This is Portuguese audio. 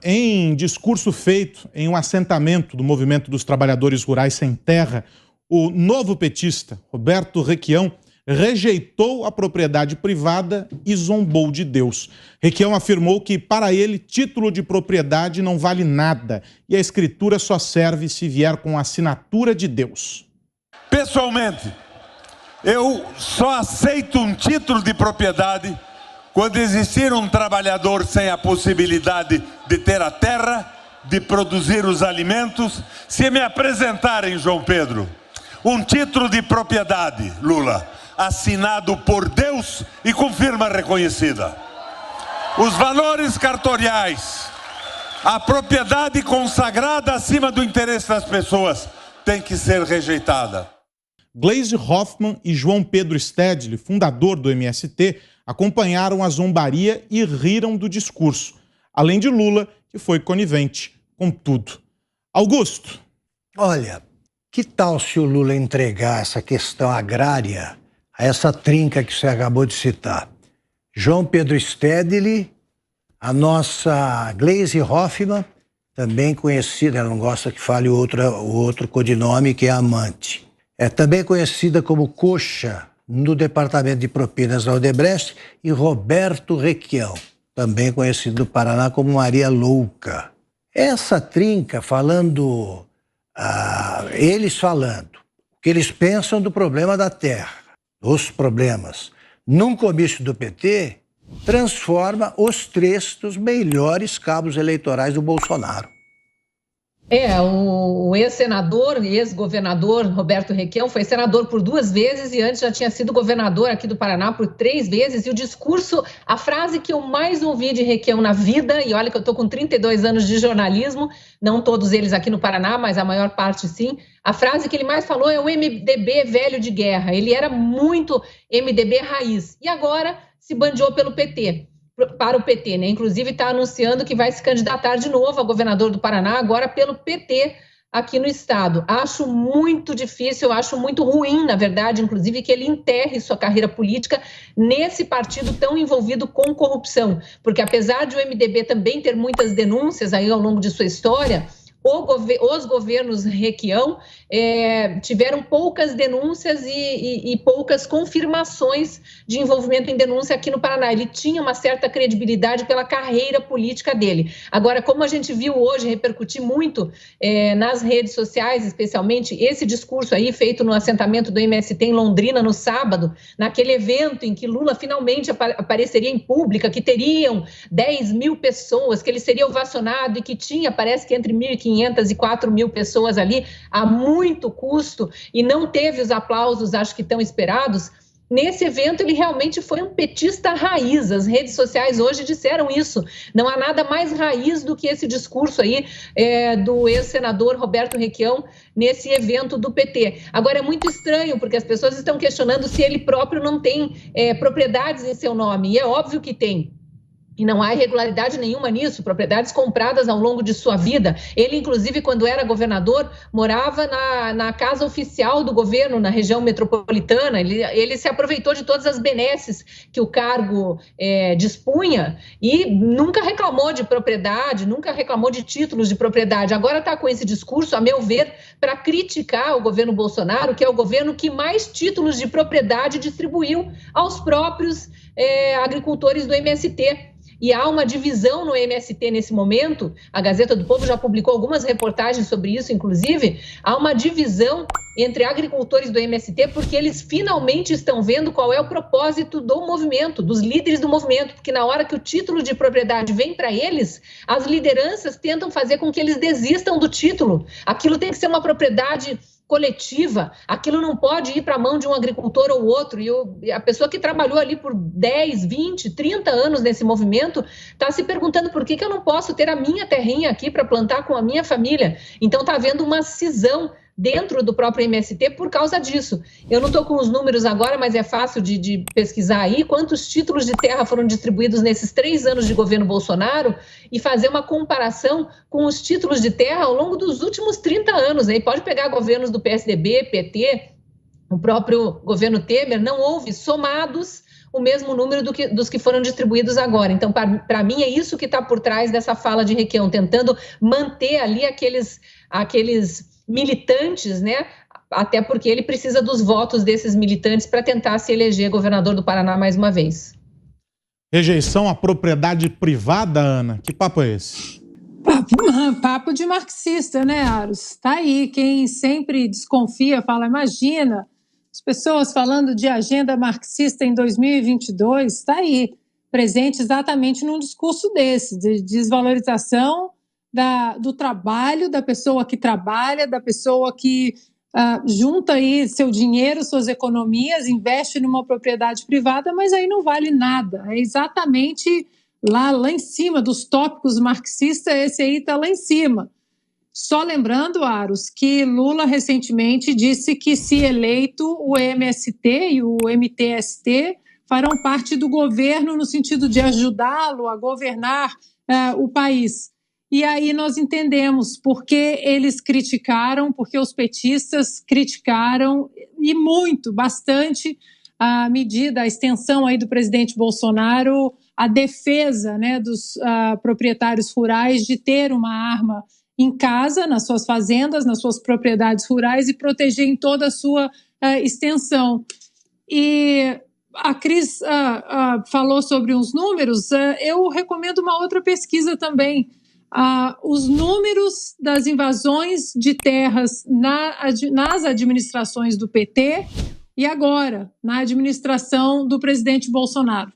Em discurso feito em um assentamento do Movimento dos Trabalhadores Rurais Sem Terra, o novo petista, Roberto Requião, rejeitou a propriedade privada e zombou de Deus. Requião afirmou que, para ele, título de propriedade não vale nada e a escritura só serve se vier com a assinatura de Deus. Pessoalmente, eu só aceito um título de propriedade quando existir um trabalhador sem a possibilidade de ter a terra, de produzir os alimentos. Se me apresentarem, João Pedro, um título de propriedade, Lula, assinado por Deus e com firma reconhecida, os valores cartoriais, a propriedade consagrada acima do interesse das pessoas, tem que ser rejeitada. Gleisi Hoffmann e João Pedro Stedley, fundador do MST, acompanharam a zombaria e riram do discurso, além de Lula, que foi conivente com tudo. Augusto. Olha, que tal se o Lula entregar essa questão agrária a essa trinca que você acabou de citar? João Pedro Stedley, a nossa Gleisi Hoffmann, também conhecida, ela não gosta que fale o outro codinome, que é Amante. É também conhecida como Coxa, no Departamento de Propinas da Odebrecht, e Roberto Requião, também conhecido no Paraná como Maria Louca. Essa trinca falando, eles falando o que eles pensam do problema da terra, os problemas, num comício do PT, transforma os três dos melhores cabos eleitorais do Bolsonaro. O ex-senador e ex-governador Roberto Requião foi senador por 2 vezes e antes já tinha sido governador aqui do Paraná por 3 vezes. E o discurso, a frase que eu mais ouvi de Requião na vida, e olha que eu estou com 32 anos de jornalismo, não todos eles aqui no Paraná, mas a maior parte sim, a frase que ele mais falou é o MDB velho de guerra. Ele era muito MDB raiz e agora se bandeou pelo PT. Para o PT, né? Inclusive está anunciando que vai se candidatar de novo a governador do Paraná, agora pelo PT aqui no estado. Acho muito difícil, acho muito ruim, na verdade, inclusive, que ele enterre sua carreira política nesse partido tão envolvido com corrupção, porque apesar de o MDB também ter muitas denúncias aí ao longo de sua história, os governos Requião tiveram poucas denúncias e poucas confirmações de envolvimento em denúncia aqui no Paraná. Ele tinha uma certa credibilidade pela carreira política dele. Agora, como a gente viu hoje repercutir muito nas redes sociais, especialmente esse discurso aí feito no assentamento do MST em Londrina no sábado, naquele evento em que Lula finalmente apareceria em pública, que teriam 10 mil pessoas, que ele seria ovacionado e que tinha, parece que entre 1.500 e 4 mil pessoas ali, a muito custo, e não teve os aplausos, acho que tão esperados. Nesse evento, ele realmente foi um petista raiz. As redes sociais hoje disseram isso. Não há nada mais raiz do que esse discurso aí do ex-senador Roberto Requião nesse evento do PT. Agora, é muito estranho, porque as pessoas estão questionando se ele próprio não tem propriedades em seu nome. E é óbvio que tem. E não há irregularidade nenhuma nisso, propriedades compradas ao longo de sua vida. Ele, inclusive, quando era governador, morava na casa oficial do governo, na região metropolitana. Ele se aproveitou de todas as benesses que o cargo dispunha e nunca reclamou de propriedade, nunca reclamou de títulos de propriedade. Agora está com esse discurso, a meu ver, para criticar o governo Bolsonaro, que é o governo que mais títulos de propriedade distribuiu aos próprios agricultores do MST. E há uma divisão no MST nesse momento, a Gazeta do Povo já publicou algumas reportagens sobre isso, inclusive, há uma divisão entre agricultores do MST, porque eles finalmente estão vendo qual é o propósito do movimento, dos líderes do movimento, porque na hora que o título de propriedade vem para eles, as lideranças tentam fazer com que eles desistam do título. Aquilo tem que ser uma propriedade coletiva, aquilo não pode ir para a mão de um agricultor ou outro, e a pessoa que trabalhou ali por 10, 20, 30 anos nesse movimento está se perguntando por que eu não posso ter a minha terrinha aqui para plantar com a minha família. Então está havendo uma cisão dentro do próprio MST por causa disso. Eu não estou com os números agora, mas é fácil de pesquisar aí quantos títulos de terra foram distribuídos nesses 3 anos de governo Bolsonaro e fazer uma comparação com os títulos de terra ao longo dos últimos 30 anos. Aí pode pegar governos do PSDB, PT, o próprio governo Temer, não houve somados o mesmo número dos que foram distribuídos agora. Então, para mim, é isso que está por trás dessa fala de Requião, tentando manter ali aqueles militantes, né? Até porque ele precisa dos votos desses militantes para tentar se eleger governador do Paraná mais uma vez. Rejeição à propriedade privada, Ana? Que papo é esse? Papo de marxista, né, Aros? Tá aí, quem sempre desconfia, fala, imagina, as pessoas falando de agenda marxista em 2022, tá aí, presente exatamente num discurso desse, de desvalorização do trabalho, da pessoa que trabalha, da pessoa que junta aí seu dinheiro, suas economias, investe numa propriedade privada, mas aí não vale nada. É exatamente lá em cima dos tópicos marxistas, esse aí está lá em cima. Só lembrando, Aros, que Lula recentemente disse que, se eleito, o MST e o MTST farão parte do governo no sentido de ajudá-lo a governar o país. E aí nós entendemos por que eles criticaram, porque os petistas criticaram, e bastante, a medida, a extensão aí do presidente Bolsonaro, a defesa, né, dos proprietários rurais de ter uma arma em casa, nas suas fazendas, nas suas propriedades rurais e proteger em toda a sua extensão. E a Cris falou sobre uns números, eu recomendo uma outra pesquisa também. Os números das invasões de terras nas administrações do PT e agora, na administração do presidente Bolsonaro.